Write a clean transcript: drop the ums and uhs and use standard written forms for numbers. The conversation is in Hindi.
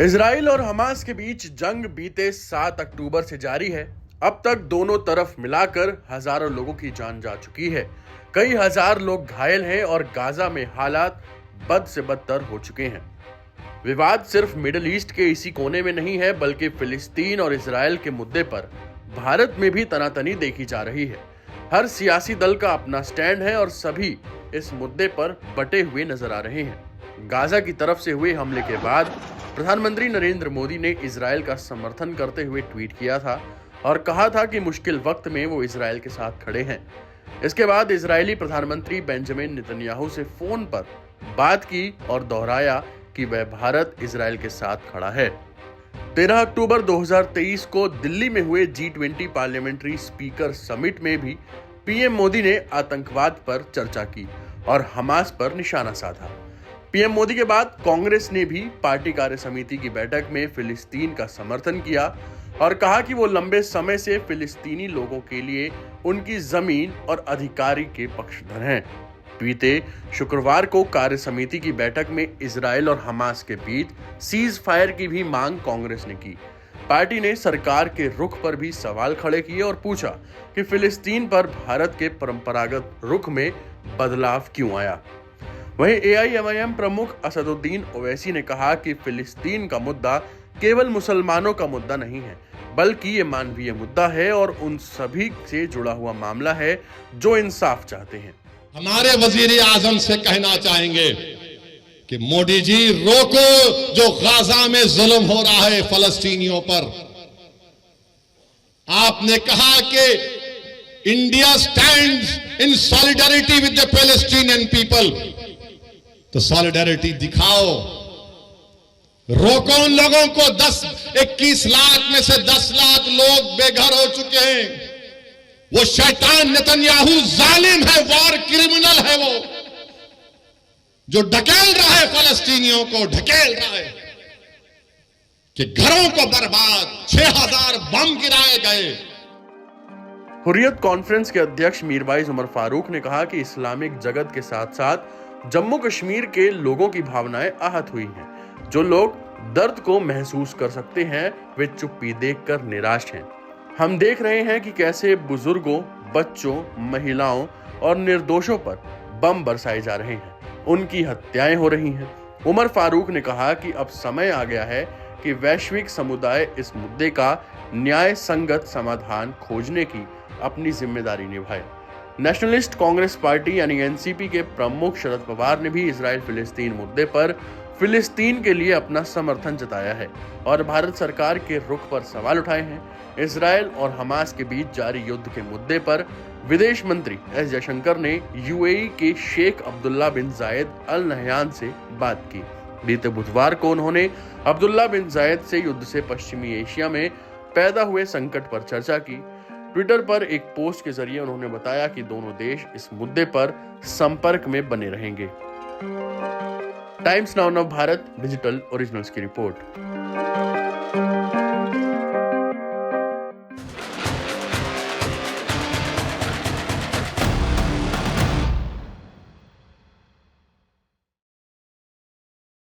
इजराइल और हमास के बीच जंग बीते 7 अक्टूबर से जारी है। अब तक दोनों तरफ मिलाकर हजारों लोगों की जान जा चुकी है। कई हजार लोग घायल हैं और गाजा में हालात बद से बदतर हो चुके हैं। विवाद सिर्फ मिडिल ईस्ट के इसी कोने में नहीं है, बल्कि फिलिस्तीन और इजराइल के मुद्दे पर भारत में भी तनातनी देखी जा रही है। हर सियासी दल का अपना स्टैंड है और सभी इस मुद्दे पर बटे हुए नजर आ रहे हैं। गाजा की तरफ से हुए हमले के बाद प्रधानमंत्री नरेंद्र मोदी ने इजराइल का समर्थन करते हुए ट्वीट किया था और कहा था कि मुश्किल वक्त में वो इजराइल के साथ खड़े हैं। इसके बाद इजरायली प्रधानमंत्री बेंजामिन नेतन्याहू से फोन पर बात की और दोहराया कि वह भारत इजराइल के साथ खड़ा है। 13 अक्टूबर 2023 को दिल्ली में हुए G20 पार्लियामेंट्री स्पीकर समिट में भी पीएम मोदी ने आतंकवाद पर चर्चा की और हमास पर निशाना साधा। पीएम मोदी के बाद कांग्रेस ने भी पार्टी कार्य समिति की बैठक में फिलिस्तीन का समर्थन किया और कहा कि वो लंबे समय से फिलिस्तीनी लोगों के लिए उनकी जमीन और अधिकारी के पक्षधर हैं। बीते शुक्रवार को कार्य समिति की बैठक में इजराइल और हमास के बीच सीज फायर की भी मांग कांग्रेस ने की। पार्टी ने सरकार के रुख पर भी सवाल खड़े किए और पूछा कि फिलिस्तीन पर भारत के परंपरागत रुख में बदलाव क्यों आया। वहीं AIMIM प्रमुख असदुद्दीन ओवैसी ने कहा कि फिलिस्तीन का मुद्दा केवल मुसलमानों का मुद्दा नहीं है, बल्कि ये मानवीय मुद्दा है और उन सभी से जुड़ा हुआ मामला है जो इंसाफ चाहते हैं। हमारे वजीर आजम से कहना चाहेंगे कि मोदी जी रोको जो गाजा में जुल्म हो रहा है फलस्तीनियों पर। आपने कहा कि India stands in solidarity with the Palestinian people, तो सॉलिडारिटी दिखाओ। रोको उन लोगों को। 21 लाख में से 10 लाख लोग बेघर हो चुके हैं। वो शैतान नेतन्याहू जालिम है, वॉर क्रिमिनल है, वो जो ढकेल रहा है फलस्तीनियों को, ढकेल रहा है कि घरों को बर्बाद, 6000 बम गिराए गए। हुर्रियत कॉन्फ्रेंस के अध्यक्ष मीरवाइज उमर फारूक ने कहा कि इस्लामिक जगत के साथ साथ जम्मू कश्मीर के लोगों की भावनाएं आहत हुई हैं। जो लोग दर्द को महसूस कर सकते हैं वे चुप्पी देखकर निराश हैं। हम देख रहे हैं कि कैसे बुजुर्गों, बच्चों, महिलाओं और निर्दोषों पर बम बरसाए जा रहे हैं, उनकी हत्याएं हो रही हैं। उमर फारूक ने कहा कि अब समय आ गया है कि वैश्विक समुदाय इस मुद्दे का न्याय संगत समाधान खोजने की अपनी जिम्मेदारी निभाए। नेशनलिस्ट कांग्रेस पार्टी यानी NCP के प्रमुख शरद पवार ने भी इजराइल फिलिस्तीन मुद्दे पर फिलिस्तीन के लिए अपना समर्थन जताया है और भारत सरकार के रुख पर सवाल उठाए हैं। इजराइल और हमास के बीच जारी युद्ध के मुद्दे पर विदेश मंत्री S जयशंकर ने UAE के शेख अब्दुल्ला बिन जायद अल नहयान से बात की। बीते बुधवार को उन्होंने अब्दुल्ला बिन जायद से युद्ध से पश्चिमी एशिया में पैदा हुए संकट पर चर्चा की। ट्विटर पर एक पोस्ट के जरिए उन्होंने बताया कि दोनों देश इस मुद्दे पर संपर्क में बने रहेंगे। Times now Bharat digital originals की रिपोर्ट।